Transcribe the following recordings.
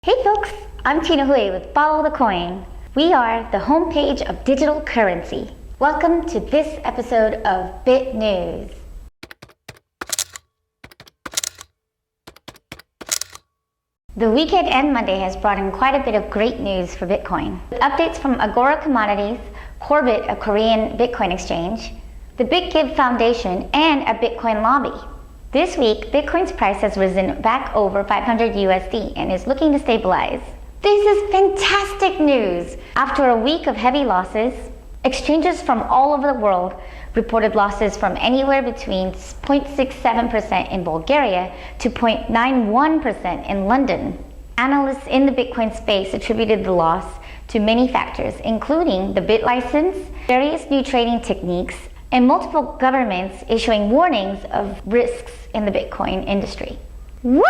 Hey folks, I'm Tina Hui with Follow the Coin. We are the homepage of digital currency. Welcome to this episode of BitNews. The weekend and Monday has brought in quite a bit of great news for Bitcoin. With updates from Agora Commodities, Korbit, a Korean Bitcoin exchange, the BitGiving Foundation, and a Bitcoin lobby. This week, Bitcoin's price has risen back over 500 USD and is looking to stabilize. This is fantastic news! After a week of heavy losses, exchanges from all over the world reported losses from anywhere between 0.67% in Bulgaria to 0.91% in London. Analysts in the Bitcoin space attributed the loss to many factors, including the bit license, various new trading techniques, and multiple governments issuing warnings of risks in the Bitcoin industry. Woo!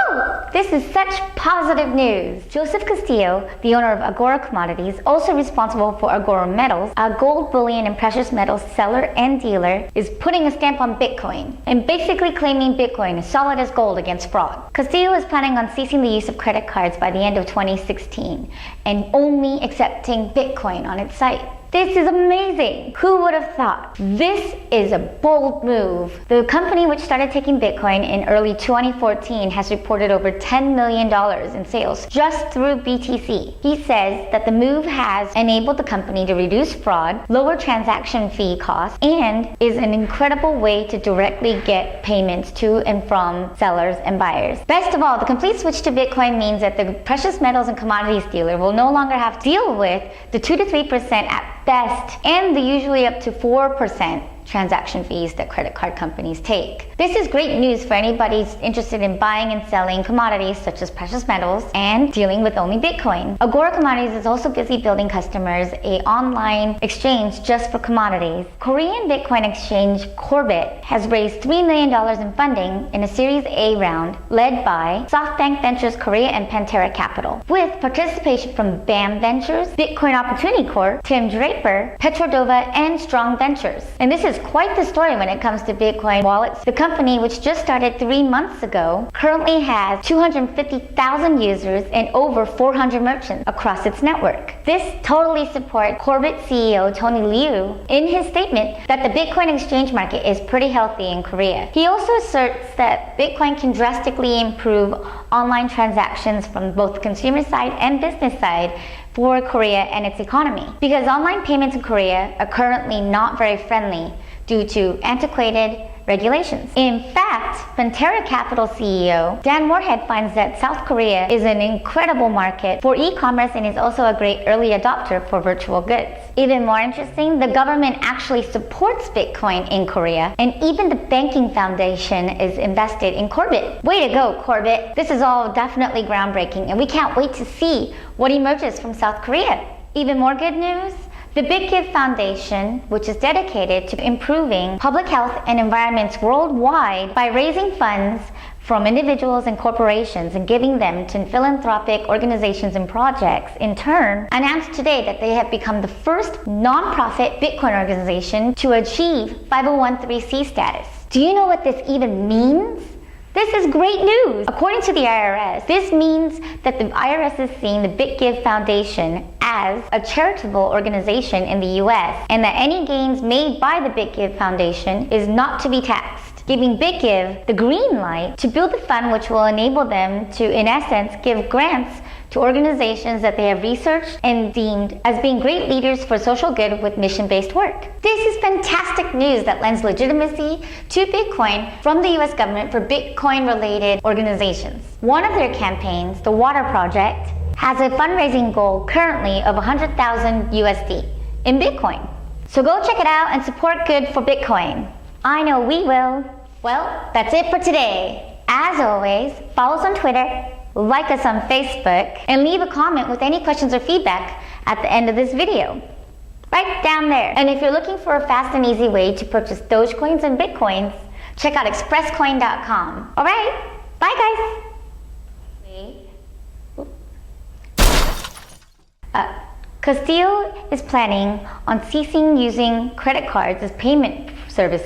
This is such positive news! Joseph Castillo, the owner of Agora Commodities, also responsible for Agora Metals, a gold, bullion, and precious metals seller and dealer, is putting a stamp on Bitcoin and basically claiming Bitcoin is solid as gold against fraud. Castillo is planning on ceasing the use of credit cards by the end of 2016 and only accepting Bitcoin on its site. This is amazing! Who would have thought? This is a bold move. The company, which started taking Bitcoin in early 2014, has reported over $10 million in sales just through BTC. He says that the move has enabled the company to reduce fraud, lower transaction fee costs, and is an incredible way to directly get payments to and from sellers and buyers. Best of all, the complete switch to Bitcoin means that the precious metals and commodities dealer will no longer have to deal with the 2 to 3% at best, and the usually up to 4% transaction fees that credit card companies take. This is great news for anybody interested in buying and selling commodities such as precious metals and dealing with only Bitcoin. Agora Commodities is also busy building customers an online exchange just for commodities. Korean Bitcoin Exchange Korbit has raised $3 million in funding in a Series A round led by SoftBank Ventures Korea and Pantera Capital, with participation from BAM Ventures, Bitcoin Opportunity Corp, Tim Draper, Petrodova, and Strong Ventures. And this is quite the story when it comes to Bitcoin wallets. The company, which just started 3 months ago, currently has 250,000 users and over 400 merchants across its network. This totally supports Corbit CEO Tony Liu in his statement that the Bitcoin exchange market is pretty healthy in Korea. He also asserts that Bitcoin can drastically improve online transactions from both the consumer side and business side for Korea and its economy, because online payments in Korea are currently not very friendly due to antiquated regulations. In fact, Pantera Capital CEO Dan Moorhead finds that South Korea is an incredible market for e-commerce and is also a great early adopter for virtual goods. Even more interesting, the government actually supports Bitcoin in Korea, and even the banking foundation is invested in Corbit. Way to go, Corbit! This is all definitely groundbreaking, and we can't wait to see what emerges from South Korea. Even more good news? The BitGiving Foundation, which is dedicated to improving public health and environments worldwide by raising funds from individuals and corporations and giving them to philanthropic organizations and projects, in turn, announced today that they have become the first non-profit Bitcoin organization to achieve 501(c)(3) status. Do you know what this even means? This is great news! According to the IRS, this means that the IRS is seeing the BitGiving Foundation as a charitable organization in the US, and that any gains made by the BitGiving Foundation is not to be taxed, giving BitGiving the green light to build a fund which will enable them to, in essence, give grants to organizations that they have researched and deemed as being great leaders for social good with mission-based work. This is fantastic news that lends legitimacy to Bitcoin from the US government for Bitcoin-related organizations. One of their campaigns, the Water Project, has a fundraising goal currently of 100,000 USD in Bitcoin. So go check it out and support good for Bitcoin. I know we will. Well, that's it for today. As always, follow us on Twitter, like us on Facebook, and leave a comment with any questions or feedback at the end of this video. Right down there. And if you're looking for a fast and easy way to purchase Dogecoins and Bitcoins, check out expresscoin.com. Alright, bye guys! Castillo is planning on ceasing using credit cards as payment service.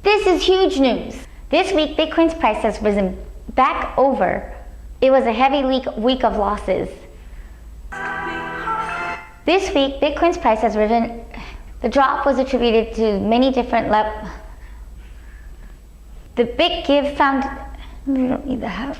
This is huge news. This week, Bitcoin's price has risen back over. It was a heavy week of losses. This week, Bitcoin's price has risen. The drop was attributed to many different levels. The BitGiving Foundation, we don't need the half.